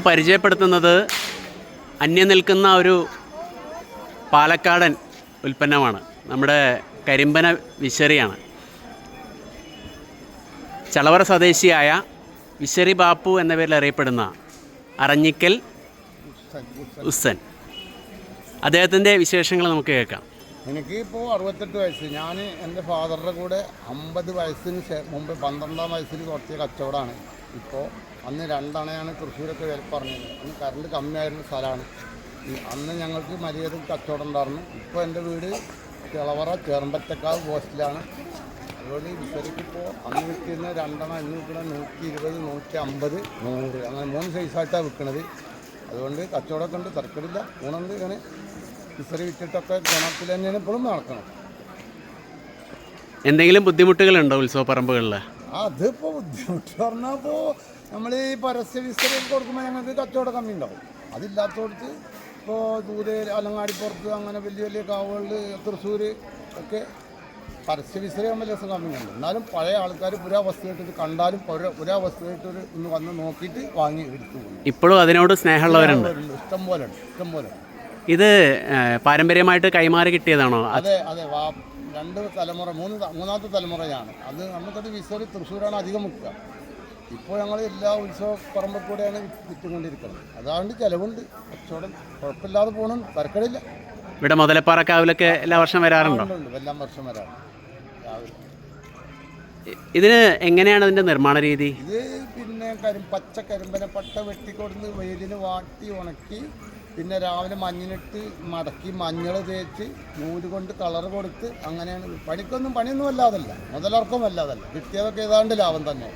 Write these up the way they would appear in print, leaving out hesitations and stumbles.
പരിചയപ്പെടുത്തുന്നത് അന്യം നിൽക്കുന്ന ഒരു പാലക്കാടൻ ഉൽപ്പന്നമാണ്. നമ്മുടെ കരിമ്പന വിശറിയാണ്. ചളവറ സ്വദേശിയായ വിശറി ബാപ്പു എന്ന പേരിൽ അറിയപ്പെടുന്ന അറഞ്ഞിക്കൽ ഉസ്സൻ, അദ്ദേഹത്തിൻ്റെ വിശേഷങ്ങൾ നമുക്ക് കേൾക്കാം. എനിക്കിപ്പോൾ 68 വയസ്സ്. ഞാൻ എൻ്റെ ഫാദറുടെ കൂടെ 50 വയസ്സിന് മുമ്പ് 12ാം വയസ്സിൽ തുടങ്ങിയ കച്ചവടമാണ്. ഇപ്പോൾ അന്ന് 2 അണയാണ് തൃശ്ശൂരൊക്കെ വില പറഞ്ഞത്. അന്ന് കറണ്ട് കമ്മിയായിരുന്ന സ്ഥലമാണ്. അന്ന് ഞങ്ങൾക്ക് മര്യാദ കച്ചവടം ഉണ്ടായിരുന്നു. ഇപ്പോൾ എൻ്റെ വീട് ചളവറ ചേർമ്പറ്റക്കാവ് പോസ്റ്റിലാണ്. അതുകൊണ്ട് വിശറിക്കിപ്പോൾ അന്ന് വിൽക്കുന്ന 2 അണ, ഇന്ന് വിൽക്കുന്ന 120, 150, 100 അങ്ങനെ 3 സൈസായിട്ടാണ് വിൽക്കുന്നത്. അതുകൊണ്ട് കച്ചവടമൊക്കെ ഉണ്ട്, തിരക്കിടില്ല, ഗുണമുണ്ട്. ഇങ്ങനെ വിശറി വിറ്റിട്ടൊക്കെ ഗുണത്തിൽ തന്നെയാണ് ഇപ്പോഴും നടക്കണം. എന്തെങ്കിലും ബുദ്ധിമുട്ടുകളുണ്ടോ ഉത്സവപ്പറമ്പുകളിൽ? അതിപ്പോൾ ബുദ്ധിമുട്ട് പറഞ്ഞാൽ ഇപ്പോൾ നമ്മൾ ഈ പരസ്യ വിസ്തരി കൊടുക്കുമ്പോൾ ഞങ്ങൾക്ക് കച്ചവടം കമ്മി ഉണ്ടാവും. അതില്ലാത്തടത്ത് ഇപ്പോൾ ദൂരെ അലങ്ങാടിപ്പുറത്ത് അങ്ങനെ വലിയ വലിയ കാവുകളിൽ തൃശ്ശൂർ ഒക്കെ പരസ്യ വിസ്തരി ആകുമ്പോൾ ലക്ഷം കമ്മിയുണ്ട്. എന്നാലും പഴയ ആൾക്കാർ പുരാവസ്തുവായിട്ട് ഇത് കണ്ടാലും പുരാവസ്തുവായിട്ട് ഒന്ന് വന്ന് നോക്കിയിട്ട് വാങ്ങി എടുത്തു പോകും. ഇപ്പോഴും അതിനോട് സ്നേഹമുള്ളവരുണ്ട്, ഇഷ്ടം പോലെ ഉണ്ട്, ഇഷ്ടം പോലെ. ഇത് പാരമ്പര്യമായിട്ട് കൈമാറി കിട്ടിയതാണോ? അതെ അതെ, 2 തലമുറ, മൂന്നാമത്തെ തലമുറയാണ് അത്. നമുക്കത് വിസ്തരി തൃശ്ശൂരാണ് അധികം വിൽക്കുക. ഇപ്പോൾ ഞങ്ങൾ എല്ലാ ഉത്സവ പറമ്പിൽ കൂടെയാണ് വിറ്റുകൊണ്ടിരിക്കുന്നത്. അതുകൊണ്ട് ചിലവുണ്ട്, കച്ചവടം കുഴപ്പമില്ലാതെ പോകണം, തരക്കടില്ല. ഇവിടെ മുതലപ്പാറക്കാവിലൊക്കെ എല്ലാ വർഷം വരാറുണ്ടോ? എല്ലാ വർഷം വരാറുണ്ട്. ഇതിന് എങ്ങനെയാണ് അതിൻ്റെ നിർമ്മാണ രീതി? ഇത് പിന്നെ പച്ച കരിമ്പന പട്ട വെട്ടിക്കൊടുന്ന് വെയിലിന് വാട്ടി ഉണക്കി, പിന്നെ രാവിലെ മഞ്ഞിനിട്ട് മടക്കി മഞ്ഞൾ തേച്ച് നൂല് കൊണ്ട് കളർ കൊടുത്ത് അങ്ങനെയാണ്. പണിയൊന്നും അല്ലാതല്ല, മുതലർക്കം അല്ലാതല്ല, കിട്ടിയതൊക്കെ ഏതാണ്ട് ലാഭം തന്നെ.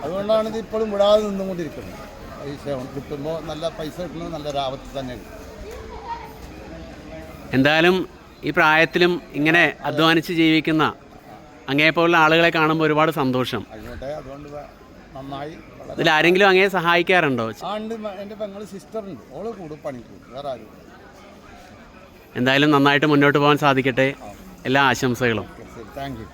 അതുകൊണ്ടാണ് ഇത് ഇപ്പോഴും വിടാതെ നിന്നുകൊണ്ടിരിക്കുന്നത്. പൈസ കിട്ടുമ്പോൾ നല്ല പൈസ കിട്ടുന്നത് നല്ല ലാഭത്തിൽ തന്നെ കിട്ടും. എന്തായാലും ഈ പ്രായത്തിലും ഇങ്ങനെ അധ്വാനിച്ച് ജീവിക്കുന്ന അങ്ങേപ്പോലുള്ള ആളുകളെ കാണുമ്പോൾ ഒരുപാട് സന്തോഷം. ആയിക്കോട്ടെ, അതുകൊണ്ട് നന്നായി. ഇതിൽ ആരെങ്കിലും അങ്ങേ സഹായിക്കാറുണ്ടോ? ഉണ്ട്, എൻ്റെ പെങ്ങൾ സിസ്റ്ററുണ്ട്, ഓള് കൂടും പണിക്ക്, വേറെ ആരും. എന്തായാലും നന്നായിട്ട് മുന്നോട്ട് പോകാൻ സാധിക്കട്ടെ. എല്ലാ ആശംസകളും. Thank you.